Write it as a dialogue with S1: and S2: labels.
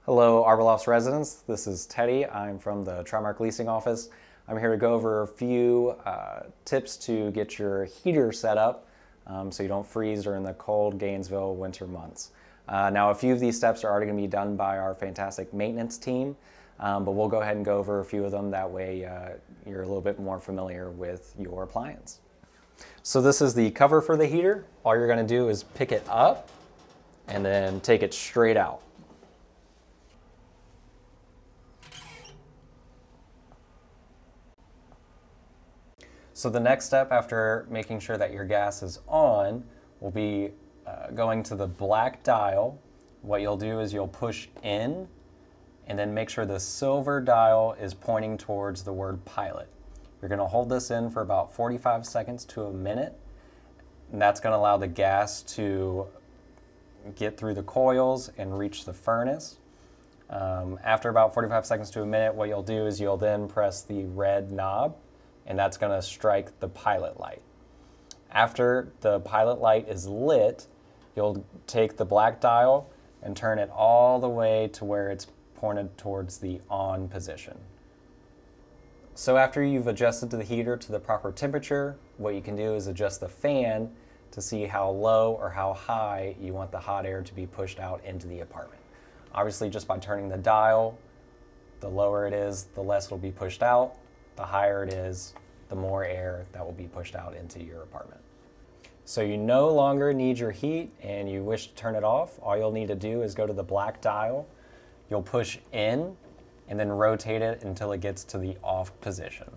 S1: Hello, Arbor Lofts residents. This is Teddy. I'm from the Trimark Leasing Office. I'm here to go over a few tips to get your heater set up so you don't freeze during the cold Gainesville winter months. Now, a few of these steps are already going to be done by our fantastic maintenance team, but we'll go ahead and go over a few of them. That way you're a little bit more familiar with your appliance. So this is the cover for the heater. All you're going to do is pick it up and then take it straight out. So the next step after making sure that your gas is on will be going to the black dial. What you'll do is you'll push in and then make sure the silver dial is pointing towards the word pilot. You're going to hold this in for about 45 seconds to a minute, and that's going to allow the gas to get through the coils and reach the furnace. After about 45 seconds to a minute, what you'll do is you'll then press the red knob, and that's going to strike the pilot light. After the pilot light is lit, you'll take the black dial and turn it all the way to where it's pointed towards the on position. So after you've adjusted the heater to the proper temperature, what you can do is adjust the fan to see how low or how high you want the hot air to be pushed out into the apartment. Obviously, just by turning the dial, the lower it is, the less it'll be pushed out. The higher it is, the more air that will be pushed out into your apartment. So you no longer need your heat and you wish to turn it off. All you'll need to do is go to the black dial. You'll push in and then rotate it until it gets to the off position.